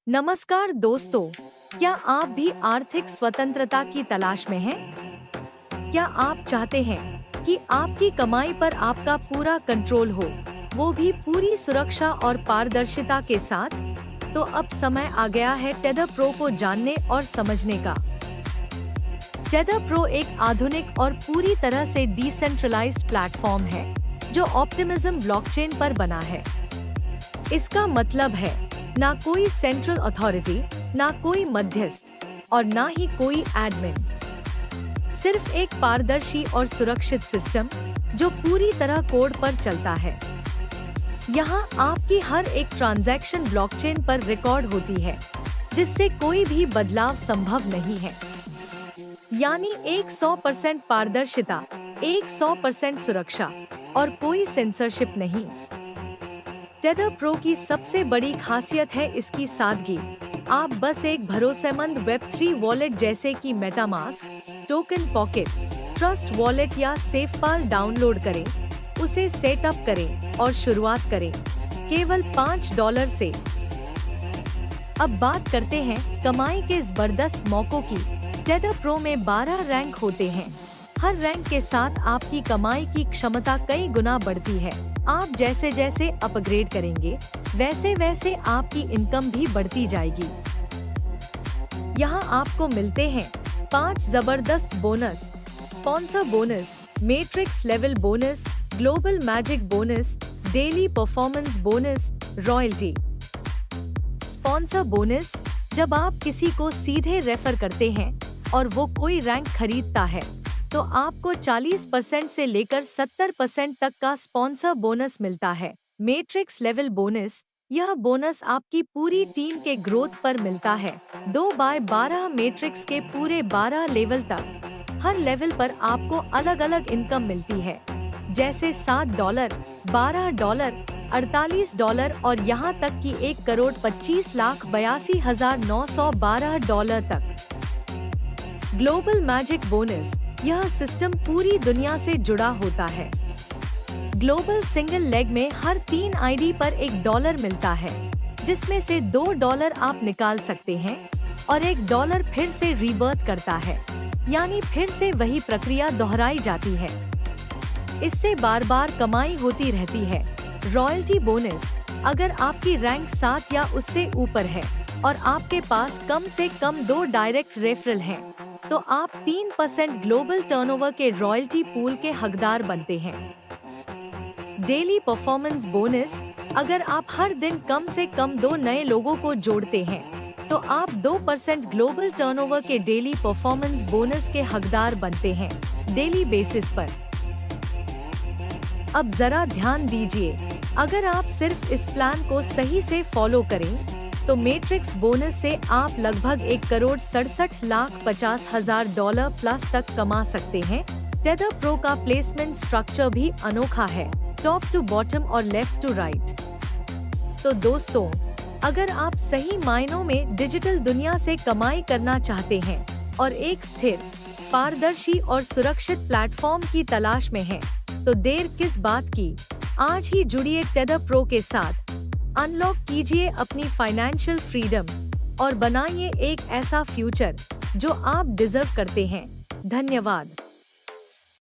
नमस्कार दोस्तों, क्या आप भी आर्थिक स्वतंत्रता की तलाश में हैं? क्या आप चाहते हैं कि आपकी कमाई पर आपका पूरा कंट्रोल हो, वो भी पूरी सुरक्षा और पारदर्शिता के साथ? तो अब समय आ गया है टेथर प्रो को जानने और समझने का। टेथर प्रो एक आधुनिक और पूरी तरह से डिसेंट्रलाइज्ड प्लेटफॉर्म है जो ऑप्टिमिज्म ब्लॉकचेन पर बना है। इसका मतलब है ना कोई सेंट्रल अथॉरिटी, ना कोई मध्यस्थ और ना ही कोई एडमिन। सिर्फ एक पारदर्शी और सुरक्षित सिस्टम जो पूरी तरह कोड पर चलता है। यहाँ आपकी हर एक ट्रांजैक्शन ब्लॉकचेन पर रिकॉर्ड होती है, जिससे कोई भी बदलाव संभव नहीं है। यानी 100% पारदर्शिता, 100% सुरक्षा और कोई सेंसरशिप नहीं। टेथर प्रो की सबसे बड़ी खासियत है इसकी सादगी। आप बस एक भरोसेमंद वेब3 वॉलेट जैसे कि MetaMask, token pocket, trust wallet या सेफपाल डाउनलोड करें, उसे सेटअप करें और शुरुआत करें केवल $5 से। अब बात करते हैं कमाई के जबरदस्त मौकों की। टेथर प्रो में 12 रैंक होते हैं। हर रैंक के साथ आपकी कमाई की क्षमता कई गुना बढ़ती है। आप जैसे जैसे अपग्रेड करेंगे, वैसे वैसे आपकी इनकम भी बढ़ती जाएगी। यहाँ आपको मिलते हैं 5 जबरदस्त bonus: sponsor bonus, matrix level bonus, global magic bonus, daily performance bonus, royalty. Sponsor bonus: जब आप किसी को सीधे रेफर करते हैं और वो कोई रैंक खरीदता है, तो आपको 40% से लेकर 70% तक का स्पॉन्सर बोनस मिलता है। मैट्रिक्स लेवल बोनस: यह बोनस आपकी पूरी टीम के ग्रोथ पर मिलता है। 2/12 मैट्रिक्स के पूरे 12 लेवल तक। हर लेवल पर आपको अलग अलग इनकम मिलती है, जैसे $7, $12, $48 और यहाँ तक कि $1,25,82,912 तक। ग्लोबल मैजिक बोनस: यह सिस्टम पूरी दुनिया से जुड़ा होता है। ग्लोबल सिंगल लेग में हर 3 आईडी पर $1 मिलता है, जिसमें से $2 आप निकाल सकते हैं और $1 फिर से रीबर्थ करता है, यानी फिर से वही प्रक्रिया दोहराई जाती है। इससे बार बार कमाई होती रहती है। रॉयल्टी बोनस: अगर आपकी रैंक 7 या उससे ऊपर है और आपके पास कम से कम 2 डायरेक्ट रेफरल हैं, तो आप 3% ग्लोबल टर्नओवर के रॉयल्टी पूल के हकदार बनते हैं। डेली परफॉर्मेंस बोनस: अगर आप हर दिन कम से कम 2 नए लोगों को जोड़ते हैं, तो आप 2% ग्लोबल टर्नओवर के डेली परफॉर्मेंस बोनस के हकदार बनते हैं, डेली बेसिस पर। अब जरा ध्यान दीजिए, अगर आप सिर्फ इस प्लान को सही से फॉलो करें, तो मैट्रिक्स बोनस से आप लगभग $1,67,50,000 प्लस तक कमा सकते हैं। टेथर प्रो का प्लेसमेंट स्ट्रक्चर भी अनोखा है, टॉप टू बॉटम और लेफ्ट टू राइट। तो दोस्तों, अगर आप सही मायनों में डिजिटल दुनिया से कमाई करना चाहते हैं और एक स्थिर, पारदर्शी और सुरक्षित प्लेटफॉर्म की तलाश में हैं, तो देर किस बात की, आज ही जुड़िए टेथर प्रो के साथ। अनलॉक कीजिए अपनी फाइनेंशियल फ्रीडम और बनाइए एक ऐसा फ्यूचर जो आप डिजर्व करते हैं। धन्यवाद।